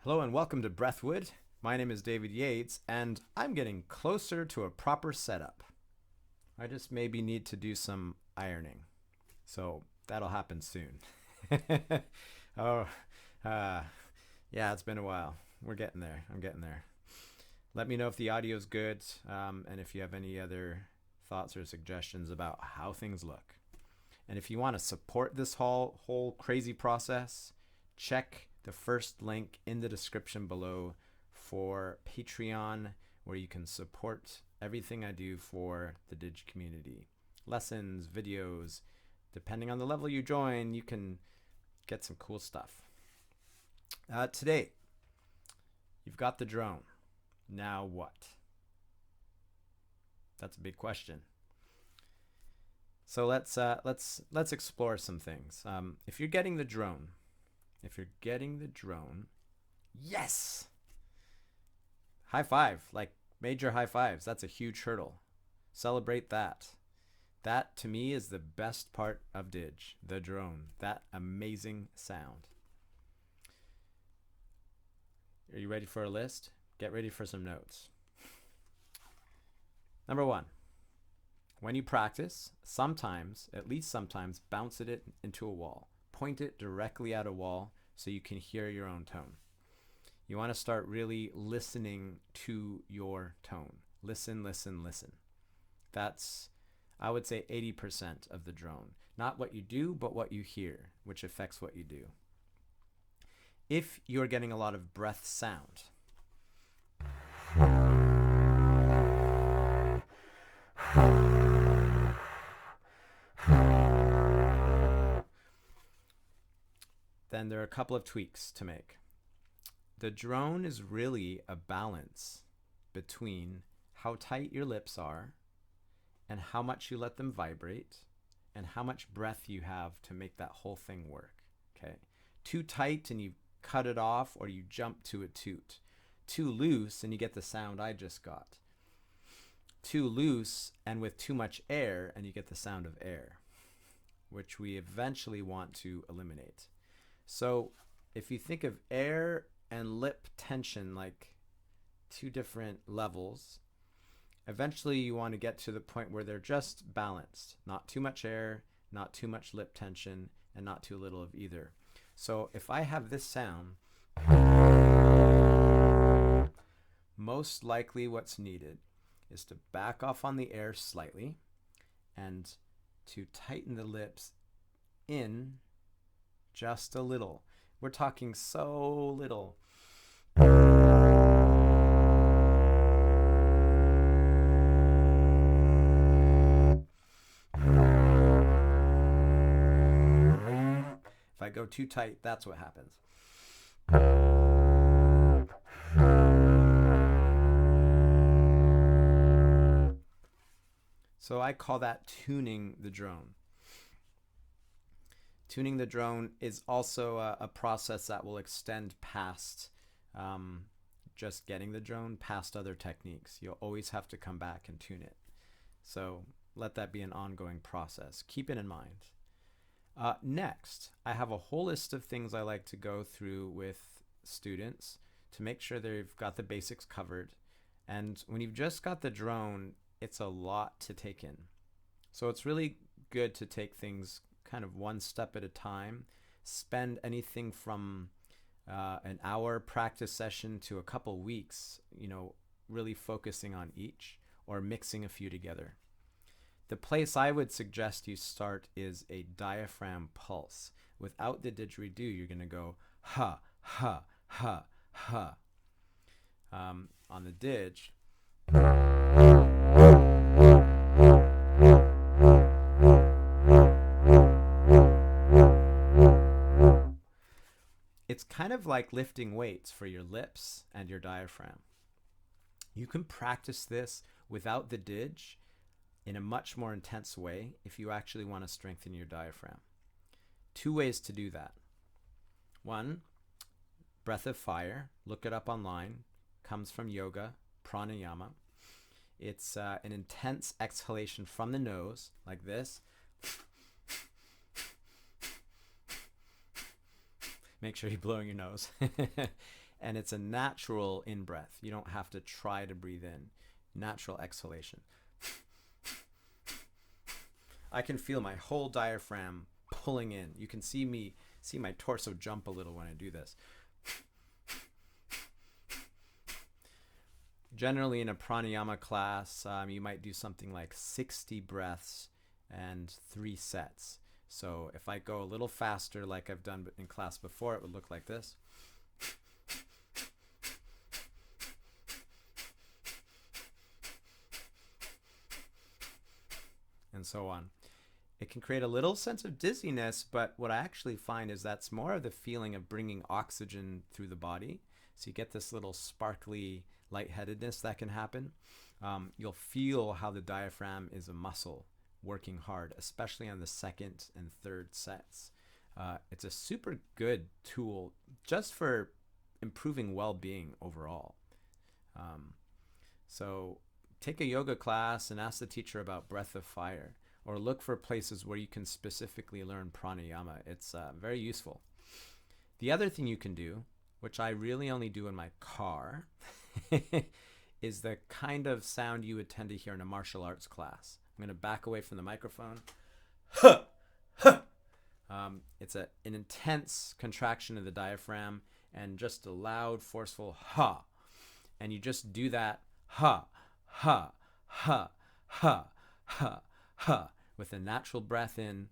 Hello and welcome to Breathwood. My name is David Yates and I'm getting closer to a proper setup. I just maybe need to do some ironing. So that'll happen soon. oh, uh, yeah, it's been a while. We're getting there. I'm getting there. Let me know if the audio is good and if you have any other thoughts or suggestions about how things look. And if you want to support this whole crazy process, check the first link in the description below for Patreon, where you can support everything I do for the Didge community. Lessons, videos, depending on the level you join, you can get some cool stuff. Today, you've got the drone. Now what? That's a big question. So let's explore some things. If you're getting the drone, yes! High five, like major high fives. That's a huge hurdle. Celebrate that. That to me is the best part of Didge, the drone, that amazing sound. Are you ready for a list? Get ready for some notes. Number 1. When you practice, sometimes, at least sometimes, bounce it into a wall. Point it directly at a wall so you can hear your own tone. You want to start really listening to your tone. Listen, listen, listen. That's, I would say, 80% of the drone. Not what you do, but what you hear, which affects what you do. If you're getting a lot of breath sound, then there are a couple of tweaks to make. The drone is really a balance between how tight your lips are and how much you let them vibrate and how much breath you have to make that whole thing work. Okay? Too tight and you cut it off, or you jump to a toot. Too loose and you get the sound I just got. Too loose and with too much air and you get the sound of air, which we eventually want to eliminate. So if you think of air and lip tension like two different levels, eventually you want to get to the point where they're just balanced. Not too much air, not too much lip tension, and not too little of either. So if I have this sound, most likely what's needed is to back off on the air slightly and to tighten the lips in just a little. We're talking so little. If I go too tight, that's what happens. So I call that tuning the drone. Tuning the drone is also a process that will extend past just getting the drone, past other techniques. You'll always have to come back and tune it. So let that be an ongoing process. Keep it in mind. Next, I have a whole list of things I like to go through with students to make sure they've got the basics covered. And when you've just got the drone, it's a lot to take in. So it's really good to take things kind of one step at a time. Spend anything from an hour practice session to a couple weeks, really focusing on each or mixing a few together. The place I would suggest you start is a diaphragm pulse. Without the didgeridoo, you're going to go ha, ha, ha, ha. On the didge, it's kind of like lifting weights for your lips and your diaphragm. You can practice this without the didge in a much more intense way if you actually want to strengthen your diaphragm. 2 ways to do that. 1, breath of fire. Look it up online. Comes from yoga, pranayama. It's an intense exhalation from the nose, like this. Make sure you're blowing your nose. And it's a natural in-breath. You don't have to try to breathe in. Natural exhalation. I can feel my whole diaphragm pulling in. You can see my torso jump a little when I do this. Generally in a pranayama class, you might do something like 60 breaths and 3 sets. So if I go a little faster like I've done in class before, it would look like this. And so on. It can create a little sense of dizziness, but what I actually find is that's more of the feeling of bringing oxygen through the body. So you get this little sparkly lightheadedness that can happen. You'll feel how the diaphragm is a muscle working hard, especially on the second and third sets. It's a super good tool just for improving well-being overall. So take a yoga class and ask the teacher about breath of fire, or look for places where you can specifically learn pranayama. It's very useful. The other thing you can do, which I really only do in my car, is the kind of sound you would tend to hear in a martial arts class. I'm going to back away from the microphone. It's an intense contraction of the diaphragm and just a loud, forceful ha. And you just do that ha, ha, ha, ha, ha, ha, with a natural breath in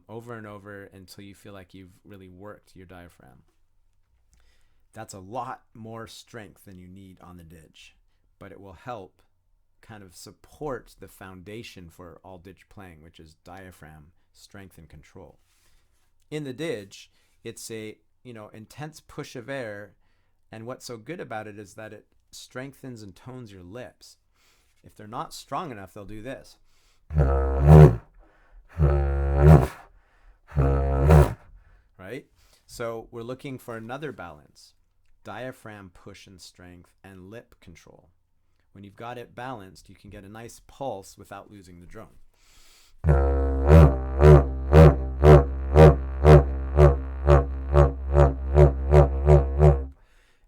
over and over until you feel like you've really worked your diaphragm. That's a lot more strength than you need on the didge, but it will help kind of support the foundation for all didge playing, which is diaphragm strength and control. In the didge, it's a intense push of air, and what's so good about it is that it strengthens and tones your lips. If they're not strong enough, they'll do this. Right? So we're looking for another balance. Diaphragm push and strength and lip control. When you've got it balanced, you can get a nice pulse without losing the drone.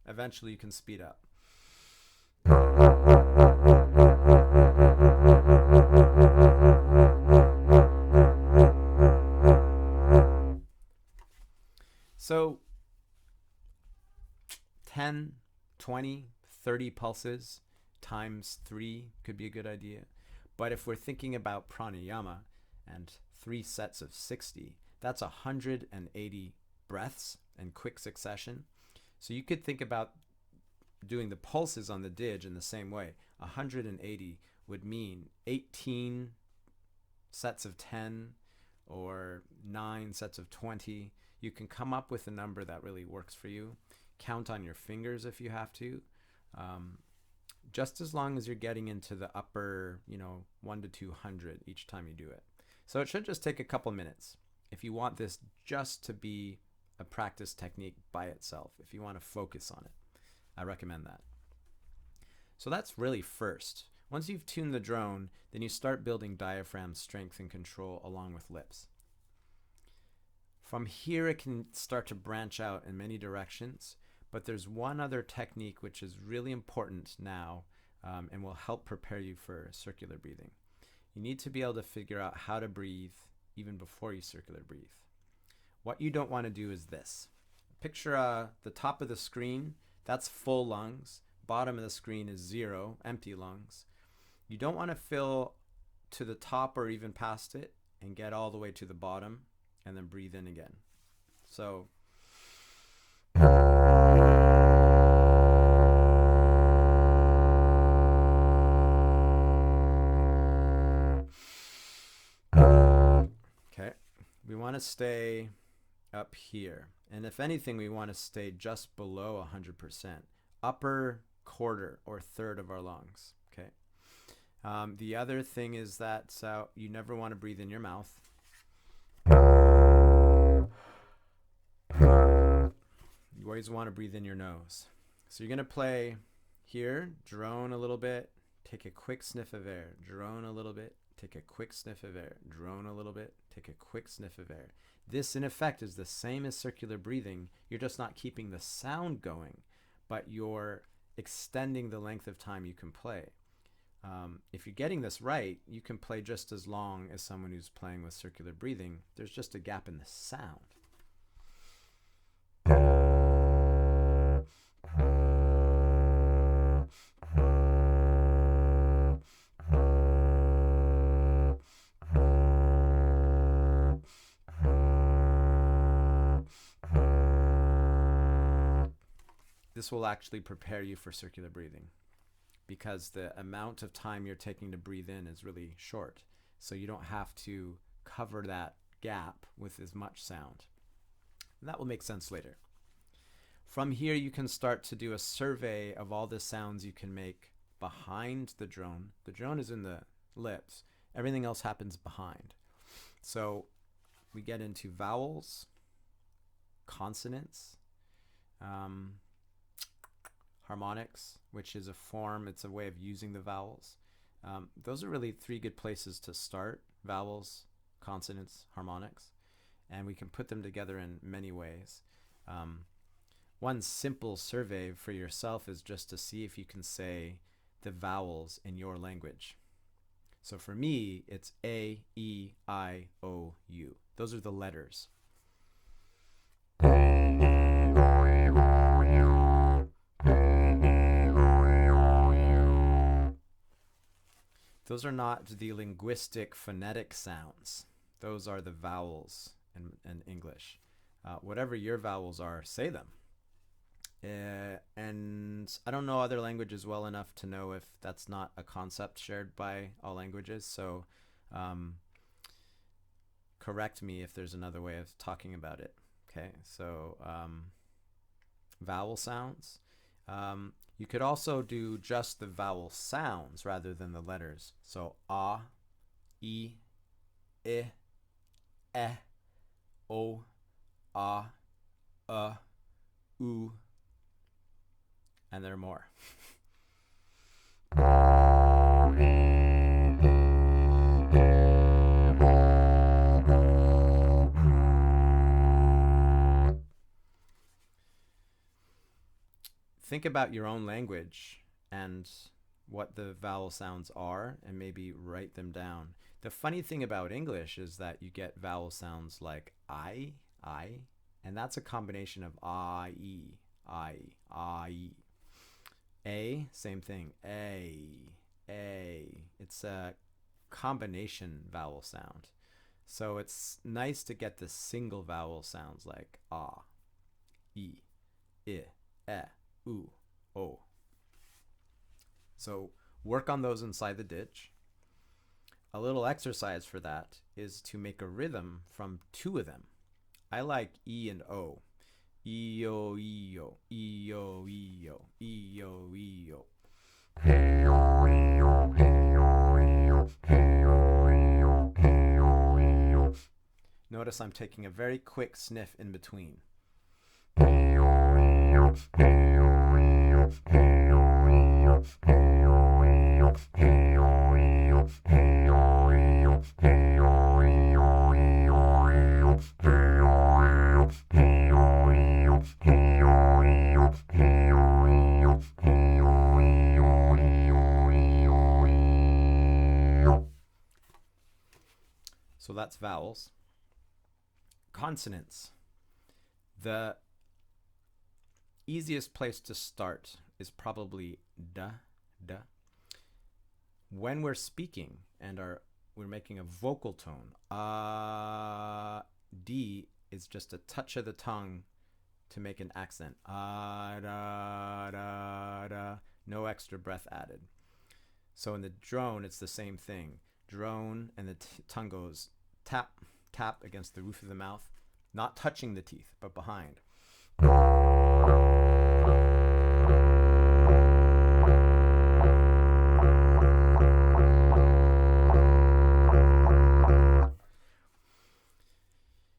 Eventually you can speed up. So 10, 20, 30 pulses times 3 could be a good idea. But if we're thinking about pranayama and 3 sets of 60, that's 180 breaths in quick succession. So you could think about doing the pulses on the didge in the same way. 180 would mean 18 sets of 10 or 9 sets of 20. You can come up with a number that really works for you. Count on your fingers if you have to. Just as long as you're getting into the upper, 1 to 200 each time you do it. So it should just take a couple minutes. If you want this just to be a practice technique by itself, if you want to focus on it, I recommend that. So that's really first. Once you've tuned the drone, then you start building diaphragm strength and control along with lips. From here, it can start to branch out in many directions, but there's one other technique which is really important now and will help prepare you for circular breathing. You need to be able to figure out how to breathe even before you circular breathe. What you don't want to do is this. Picture the top of the screen, that's full lungs. Bottom of the screen is 0, empty lungs. You don't want to fill to the top or even past it and get all the way to the bottom and then breathe in again. So okay, we want to stay up here, and if anything we want to stay just below 100%, upper quarter or third of our lungs. Okay. The other thing is that you never want to breathe in your mouth. You always want to breathe in your nose. So you're going to play here, drone a little bit, take a quick sniff of air, drone a little bit, take a quick sniff of air, drone a little bit, take a quick sniff of air. This in effect is the same as circular breathing. You're just not keeping the sound going, but you're extending the length of time you can play. If you're getting this right, you can play just as long as someone who's playing with circular breathing. There's just a gap in the sound. This will actually prepare you for circular breathing, because the amount of time you're taking to breathe in is really short. So you don't have to cover that gap with as much sound. And that will make sense later. From here, you can start to do a survey of all the sounds you can make behind the drone. The drone is in the lips. Everything else happens behind. So we get into vowels, consonants, harmonics, which is a form, it's a way of using the vowels. Those are really three good places to start: vowels, consonants, harmonics, and we can put them together in many ways. One simple survey for yourself is just to see if you can say the vowels in your language. So for me, it's A, E, I, O, U. Those are the letters. Those are not the linguistic phonetic sounds. Those are the vowels in English. Whatever your vowels are, say them. And I don't know other languages well enough to know if that's not a concept shared by all languages. So correct me if there's another way of talking about it. Okay, so vowel sounds. You could also do just the vowel sounds rather than the letters. So A, E, O, A, U, and there are more. Think about your own language and what the vowel sounds are, and maybe write them down. The funny thing about English is that you get vowel sounds like I, and that's a combination of I, E. A, same thing, A. It's a combination vowel sound. So it's nice to get the single vowel sounds like A, E, U, O. So work on those inside the didge. A little exercise for that is to make a rhythm from two of them. I like E and O. E-O, E-O, E-O, E-O, E-O, E-O. Notice I'm taking a very quick sniff in between. So that's vowels. Consonants. The easiest place to start is probably da. When we're speaking and we're making a vocal tone, D is just a touch of the tongue to make an accent. Da. No extra breath added. So in the drone, it's the same thing. Drone, and the tongue goes tap against the roof of the mouth, not touching the teeth, but behind.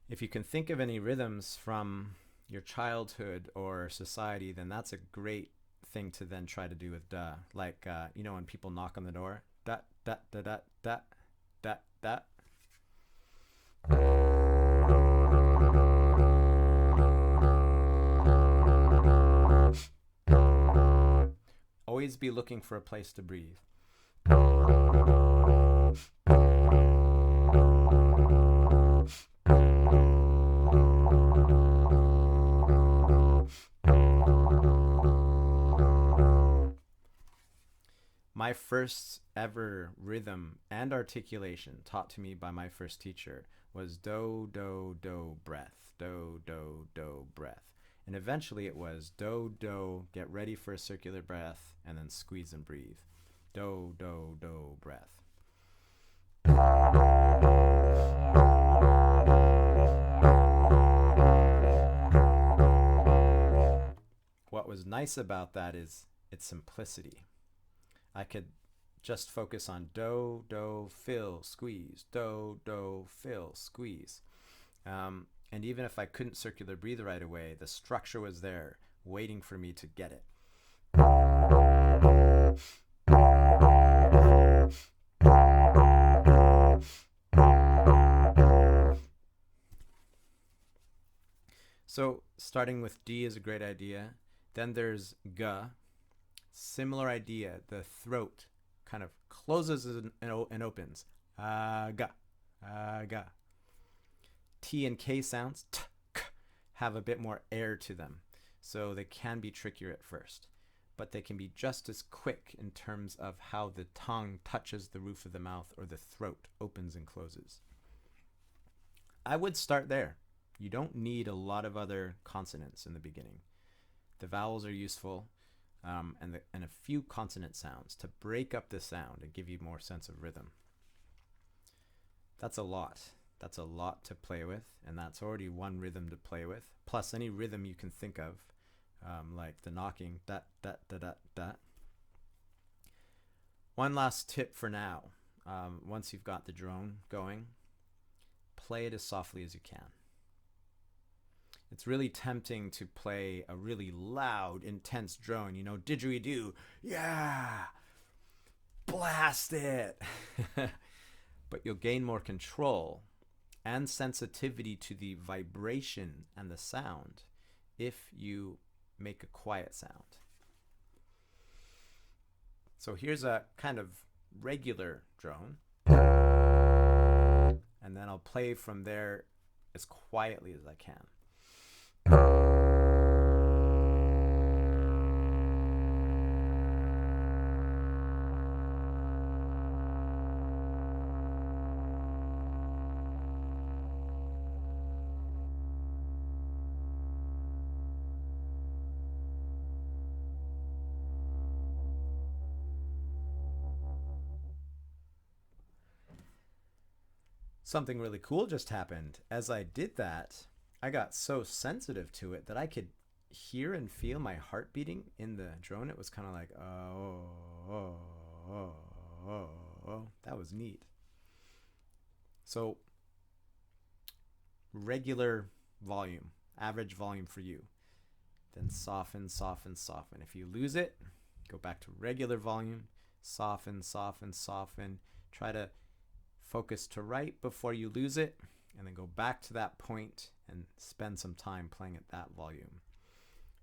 If you can think of any rhythms from your childhood or society, then that's a great thing to then try to do with da. Like, when people knock on the door, da, da, da, da, da, da, da. always be looking for a place to breathe. My first ever rhythm and articulation taught to me by my first teacher was do, do, do, breath, do, do, do, breath. And eventually it was do, do, get ready for a circular breath, and then squeeze and breathe. Do, do, do, breath. What was nice about that is its simplicity. I could just focus on do, do, fill, squeeze, do, do, fill, squeeze. And even if I couldn't circular breathe right away, the structure was there waiting for me to get it. So starting with D is a great idea. Then there's G. Similar idea. The throat kind of closes and opens. Ga. Ga. T and K sounds t, k, have a bit more air to them. So they can be trickier at first. But they can be just as quick in terms of how the tongue touches the roof of the mouth or the throat opens and closes. I would start there. You don't need a lot of other consonants in the beginning. The vowels are useful, and a few consonant sounds to break up the sound and give you more sense of rhythm. That's a lot. That's a lot to play with, and that's already one rhythm to play with, plus any rhythm you can think of, like the knocking, da, da, da, da, da. One last tip for now. Once you've got the drone going, play it as softly as you can. It's really tempting to play a really loud, intense drone, you know, didgeridoo, yeah, blast it. But you'll gain more control and sensitivity to the vibration and the sound if you make a quiet sound. So here's a kind of regular drone, and then I'll play from there as quietly as I can. Something really cool just happened. As I did that, I got so sensitive to it that I could hear and feel my heart beating in the drone. It was kind of like, oh. That was neat. So regular volume, average volume for you. Then soften, soften, soften. If you lose it, go back to regular volume, soften, soften, soften. Try to focus to right before you lose it, and then go back to that point and spend some time playing at that volume.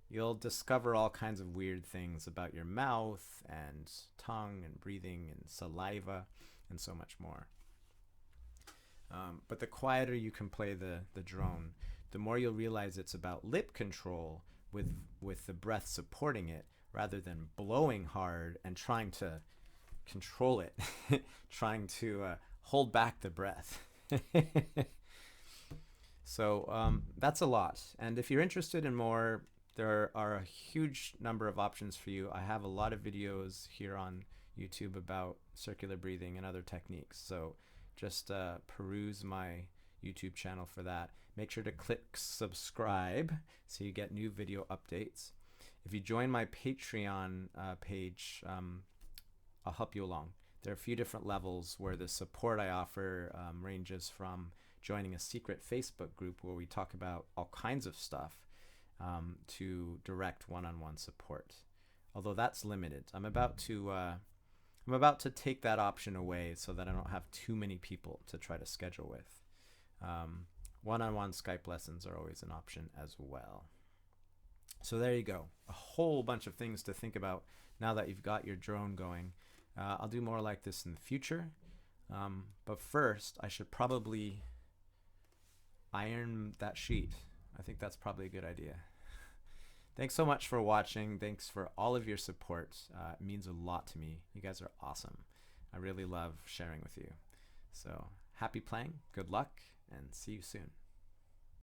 You'll discover all kinds of weird things about your mouth and tongue and breathing and saliva and so much more. But the quieter you can play the drone, the more you'll realize it's about lip control with the breath supporting it rather than blowing hard and trying to control it, trying to hold back the breath. So that's a lot. And if you're interested in more, there are a huge number of options for you. I have a lot of videos here on YouTube about circular breathing and other techniques. So just peruse my YouTube channel for that. Make sure to click subscribe so you get new video updates. If you join my Patreon page, I'll help you along. There are a few different levels where the support I offer ranges from joining a secret Facebook group where we talk about all kinds of stuff to direct one-on-one support. Although that's limited. I'm about to take that option away so that I don't have too many people to try to schedule with. One-on-one Skype lessons are always an option as well. So there you go. A whole whole bunch of things to think about now that you've got your drone going. I'll do more like this in the future. But first, I should probably iron that sheet. I think that's probably a good idea. Thanks so much for watching. Thanks for all of your support. It means a lot to me. You guys are awesome. I really love sharing with you. So happy playing, good luck, and see you soon.